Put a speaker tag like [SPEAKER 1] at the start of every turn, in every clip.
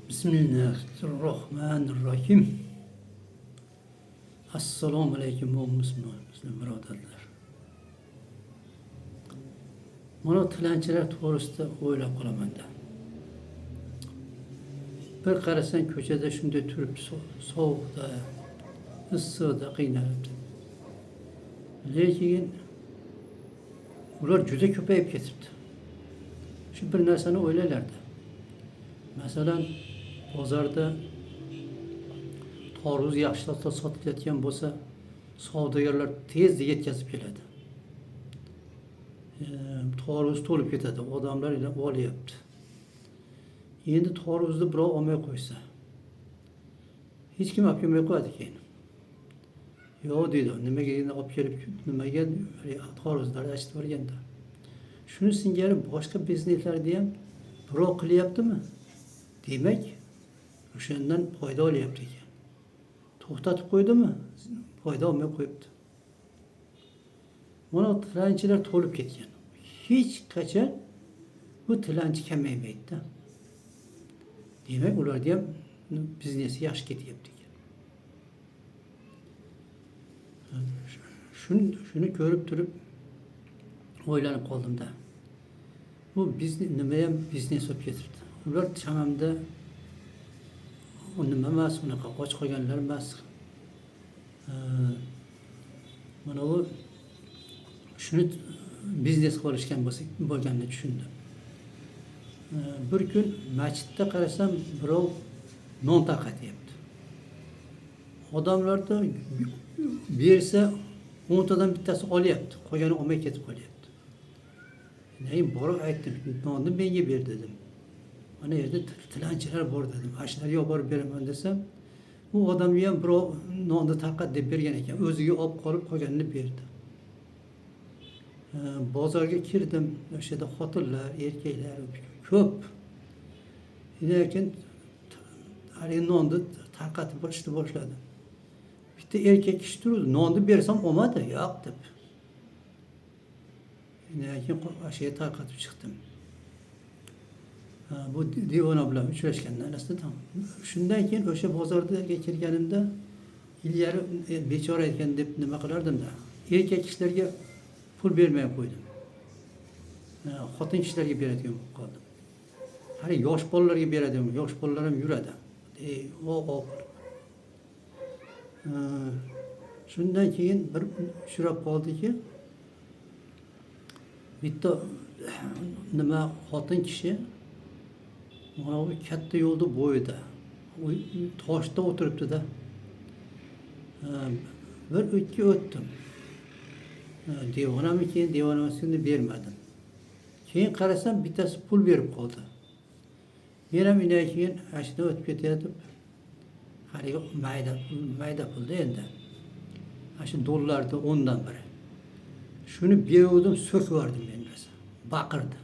[SPEAKER 1] Bismillahirrahmanirrahim. Assalomu alaykum muslim birodarlar. Mana tilanchilar to'g'risida o'ylab qolaman-da. Bir qarasang ko'chada shunday turib sovuqda, issiqda qiynalib. Lekin ular juda ko'payib ketibdi. Shu bir narsani o'ylaylardi. Masalan, bozorda toruz yaxshilab sotilayotgan bo'lsa, savdogarlar tezda yetkazib keladi. Toruz to'lib ketadi, odamlar olyapti. Endi toruzni birov olmay qo'ysa, hech kim olib kelmay qo'yadi keyin. Yo'q deydi, nimaga endi olib kelib, nimaga toruzlarni ochib yuborganda. Shuni singari boshqa bizneslarni ham birov qilyaptimi? Demak, o'shandan foyda olyapti ekan. To'xtatib qo'ydimi? Foyda olmay qo'yibdi. Mana tilanchilar to'lib ketgan. Hech qachon bu tilanchi kamaymaydi-da. Demak, ularda ham biznesi yaxshi ketyapti ekan. Shuni ko'rib turib o'ylanib qoldim-da. Bu biznes nima ham biznes bo'lib ketibdi. Ular chamamda nima emas, unaqa och qolganlar emas. Mana bu shuni biznes qilishgan bo'lganini tushundim. Bir kun masjidda qarasam, birov non tarqatyapti. Odamlarda bersa 10 tadan bittasi olyapti, qolgani olmay ketib qolyapti. Keyin borib aytdim, nonni menga ber dedim. Mana yerda tilanchilar bor dedim. Ashlarga olib borib beraman desam, u odamga ham birov nonni tarqat deb bergan ekan. O'ziga olib qolib qolganini berdi. Bozorga kirdim, o'sha yerda xotinlar, erkaklar ko'p. Lekin hali nonni tarqatib boshladi. Bitta erkak kishi turdi, nonni bersam olmadi, yo'q deb. Lekin o'sha tarqatib chiqdim. Bu devona bilan uchrashgandan aslida. Shundan keyin o'sha bozorga kirganimda ilgari bechora ekan deb nima qilardim-da. Erkak kishilarga pul bermay qo'ydim. Xotin kishilarga beradigan bo'lib qoldim. Hali yosh bolalarga beradigan, yosh bolalar ham yuradi. Shundan keyin bir uchrab qoldiki, bitta nima xotin kishi mana bu katta yo'lda bo'yida, toshda o'tiribdi-da. Bir o'tga o'tdim. Devonamikin, devonamasini bermadim. Keyin qarasam, bittasi pul berib qoldi. Men ham undan keyin ashuna o'tib ketayotib, haligi mayda pulda endi. Shu dollarni 10 dan biri. Shuni berdim, so'kib yubordim men rosa. Baqirdi.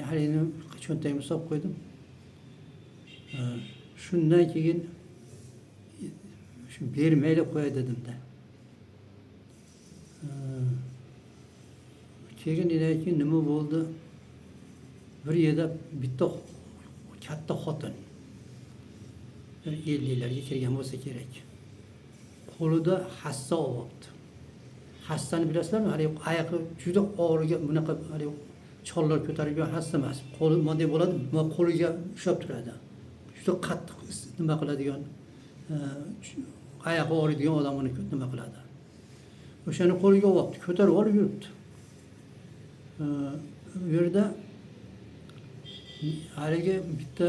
[SPEAKER 1] Halini cho'ntagimga solib qo'ydim. Shundan keyin shu bermayli qo'yay dedim-da. Keyin nima bo'ldi? Bir yerda bitta katta xotin, 50larga kirgan bo'lsa kerak. Qo'lida hassa olibdi. Hassani bilasizlarmi? Hali oyoqi juda og'riga bunaqa hali chollar ko'tarib yurgan hassa emas. Qo'li bunday bo'ladi, qo'liga ushlab turadi. Juda qattiq nima qiladigan, oyoqi og'riydigan odam uni nima qiladi. O'shani qo'liga olibdi, ko'tarib olib yuribdi. Bu yerda haligi bitta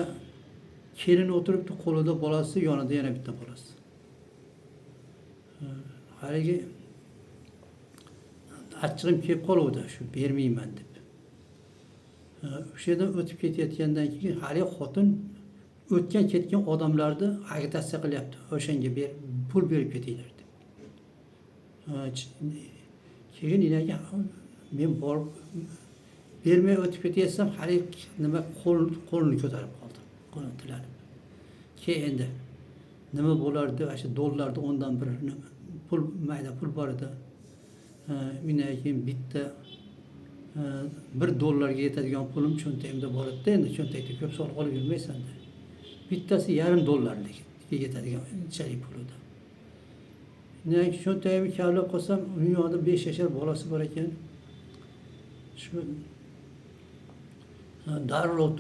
[SPEAKER 1] kelin o'tiribdi, qo'lida bolasi, yonida yana bitta bolasi. Haligi achchig'im kelib qoluvdi, shu bermayman deb. O'sha yerdan o'tib ketayotgandan keyin haligi xotin o'tgan ketgan odamlarni agitatsiya qilyapti. O'shanga pul berib ketinglar deb. Keyin men borib bermay o'tib ketayotsam, haligi nima qo'lini ko'tarib qoldi. Qo'lini tilanib. Keyin endi nima bo'lardi? O'sha dollarni 10 dan biri pul, mayda pul bor edi. Undan keyin bitta $1 yetadigan pulim cho'ntagimda bor edi. Endi cho'ntakda ko'p solib olib yurmaysan-da. Bittasi $0.5 yetadigan chalik pul edi. Cho'ntagimni kavlab qolsam, uning yonida 5 yashar bolasi bor ekan. Shu darrov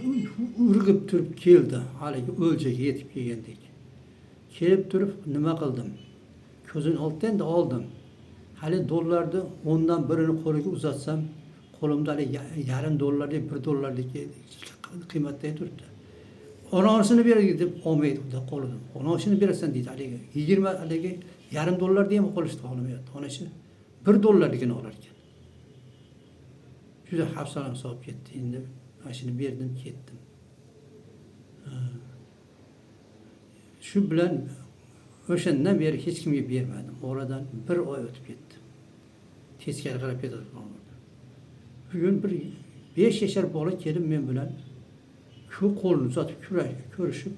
[SPEAKER 1] urg'ib turib keldi. Haligi o'ljaga yetib kelgandek. Kelib turib nima qildim? Ko'zini oltdan oldim. Hali dollarni 10dan birini qo'liga uzatsam, qo'limda $0.5 $1 qiymatda turibdi. Onasini beradi deb olmaydi qo'lidan. Onasini berasan deydi haligi. 20 haligi $0.5 ham qo'lishda olmayapti. Onasi $1 olar ekan. Juda hafsalam solib ketdi. Endi mashina berdim, ketdim. Shu bilan o'shandan beri hech kimga bermadim. Oradan 1 oy o'tib ketdi. Teskari qarab ketadi. Bugun bir 5 yashar bola kelib men bilan shu qo'lni uzatib ko'rishib,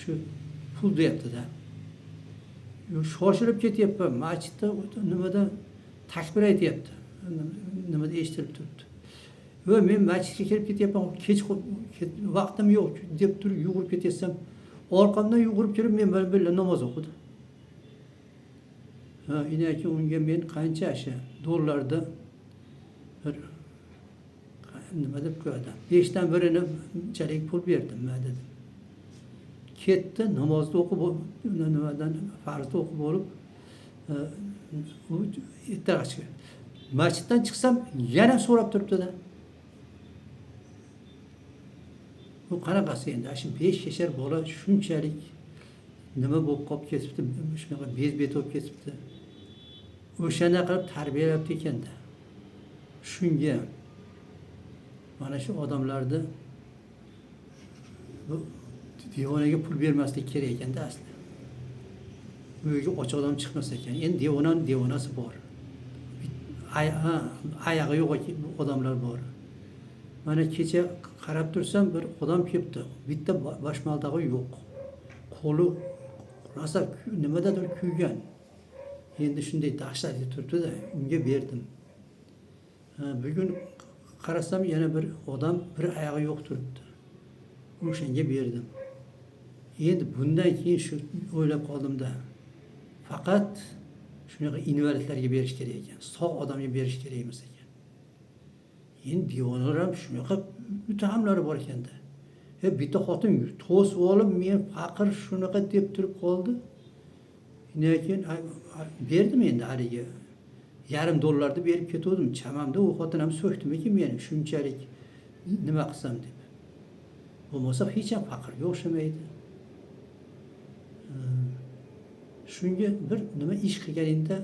[SPEAKER 1] shu pul deyapti-da. Shoshilib ketyapman. Masjidda nimada takbir aytyapti. Nimada eshitilib turibdi. Va men masjidga kelib ketyapman. Kech vaqtim yo'q deb turib yugurib ketaysam, orqamdan yugurib kelib men bilan namoz o'qidi. Inaki unga men qancha $dollarda bir nima deb qo'yadi. 5dan birini chalik pul berdim men dedim. Ketdi, namozni o'qib, nimadan farzni o'qib olib, u ertasiga masjiddan chiqsam yana so'rab turibdi-da. Bu qanaqasi endi? Shu 5 yashar bola shunchalik nima bo'lib qolib ketibdi, shunaqa bezbet bo'lib ketibdi. O'shana qilib tarbiyalabdi ekanda. Shunga mana shu odamlarni bu devonaga pul bermaslik kerak ekanda asli. Uyga och odam chiqmas ekan. Endi devonasi bor. Oyog'i yo'q odamlar bor. Mana kecha qarab tursam bir odam kelibdi. Bitta boshmaldog'i yo'q. Qo'li rosa nimadadir kuygan. Endi shunday dahshatli turibdi-da, unga berdim. Bugun qarasam yana bir odam bir oyog'i yo'q turibdi. O'shanga berdim. Endi bundan keyin shu o'ylab qoldim-da. Faqat shunaqa invalidlarga berish kerak ekan. Sog' odamga berish kerak emas ekan. Endi devonalar ham shunaqa utahamlari bor ekanda. Bitta xotin to'sib olib, men faqir shunaqa deb turib qoldi. Lekin berdim endi haligi $0.5 berib ketdim. Chamamda u xotin ham so'kdimki meni shunchalik nima qilsam deb. Bo'lmasa hech ham faqirga o'xshamaydi. Shunga bir nima ish qilganingda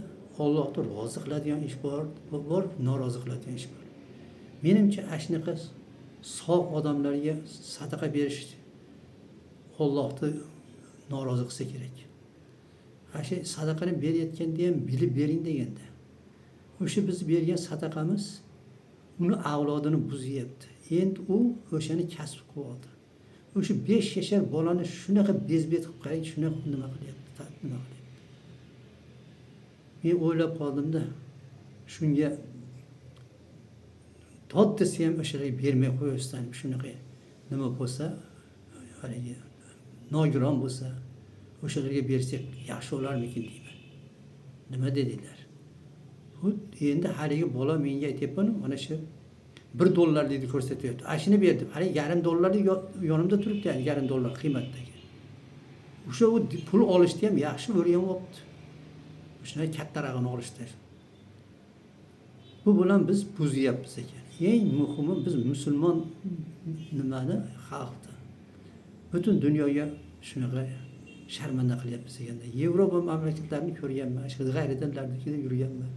[SPEAKER 1] Allohni rozi qiladigan ish bor, norozi qiladigan ish bor. Menimcha shunaqa sog' odamlarga sadaqa berish Allohni norozi qilsa kerak. Shu sadaqani berayotganda ham bilib bering deganda. O'sha biz bergan sadaqamiz uni avlodini buzyapti. Endi u o'shani kasb qilib oldi. O'sha 5 yashar bolani shunaqa bezbet qilib qarang, shunaqa nima qilyapti, nima qilyapti. Men o'ylab qoldim-da, shunga to'ttasi ham o'shalarga bermay qo'yishdan shunaqa nima bo'lsa, haligi nogiron bo'lsa, o'shalarga bersak yaxshi bo'larmikin deyman. Nima dedilar? Bu endi haligi bola menga aytayapman, mana shu $1 dedi ko'rsatyapti. Ashini berdim. Hali $0.5 yonimda turibdi, yani $0.5 qiymatdagi. O'sha pul olishni ham yaxshi o'rganibdi. Shunday kattarog'ini olishdi. Bu bilan biz buzyapmiz ekan. Eng muhimi biz musulmon nimani xalqda. Butun dunyoga shunaqa sharmanda qilyapmiz ekanda. Yevropa mamlakatlarini ko'rganman, shu g'ayridanlarnikida yurganman.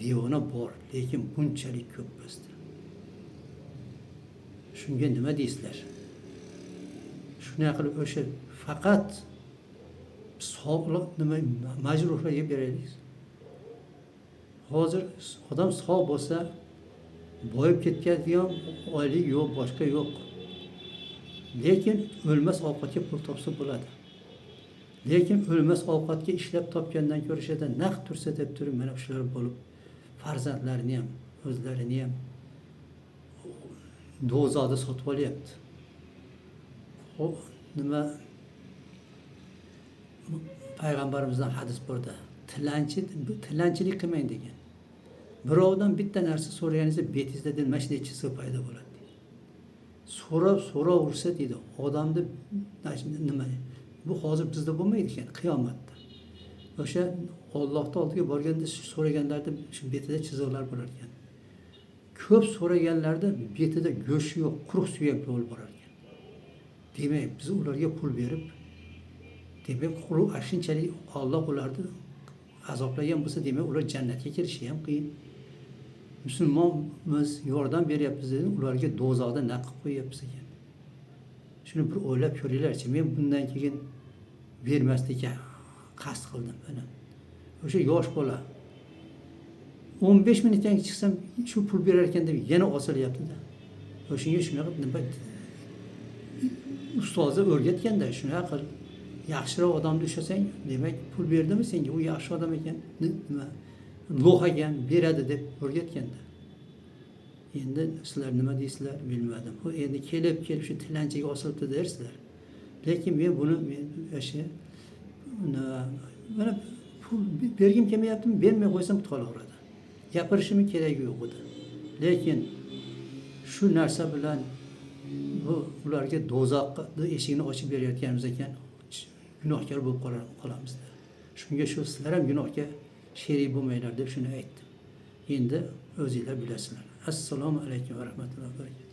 [SPEAKER 1] Devona bor, lekin bunchalik ko'p bizda. Shunga nima deysizlar? Shunday qilib o'sha faqat sog'liq nima majruhlarga beraylik. Hozir odam sog' bo'lsa, boyib ketadigan oylik yo'q, boshqa yo'q. Lekin o'lmas ovqatga pul topsa bo'ladi. Lekin o'lmas ovqatga ishlab topgandan ko'ra naq tursa deb turib mana shular bo'lib farzandlarini ham o'zlarini ham do'zaxda sotib olyapti. Nima payg'ambarimizdan hadis borda, tilanchilik qilmang degan. Birovdan bitta narsa so'raganingizda betingizda mana shunday chiziq paydo bo'ladi. So'raversa deydi, odamni nima? Bu hozir bizda bo'lmaydi ekan, qiyomatda. O'sha Allohning oldiga borganda so'raganlarda shu betida chiziqlar bo'lar ekan. Ko'p so'raganlarda betida go'sht yo'q, quruq suyak bo'lib borar ekan. Demak, biz ularga pul berib, demak, quruq shunchalik Alloh ularni azoblagan bo'lsa, demak, ular jannatga kirishi ham qiyin. Musulmonmiz, yordam beryapmiz dedi, ularga do'zaxda naq qilib qo'yyapmiz ekan. Shuni bir o'ylab ko'ringlarchi. Men bundan keyin bermaslikka qasd qildim mana. O'sha yosh bola 15 minutdan chiqsam shu pul berar ekan deb yana osilyapti-da. O'shunga shunaqa nima ustozi o'rgatganda, shunaqa qil. Yaxshiroq odamni ushlasang, demak, pul berdimi senga, u yaxshi odam ekan, nima lo'q ekan, beradi deb o'rgatganda. Endi sizlar nima deysizlar bilmadim. Bu endi kelib shu tilanchiga osilibdi dersizlar. Lekin men buni o'sha mana pul bergim kelmayaptimi, bermay qo'ysam qolaveradi. Gapirishim keragi yo'q edi. Lekin shu narsa bilan bu ularga do'zaxni eshigini ochib berayotganimiz ekan, gunohkor bo'lib qolamiz. Shunga shu sizlar ham gunohga sherik bo'lmanglar deb shuni aytdim. Endi o'zingizlar bilasizlar. Assalomu alaykum va rahmatullohi va barakatuh.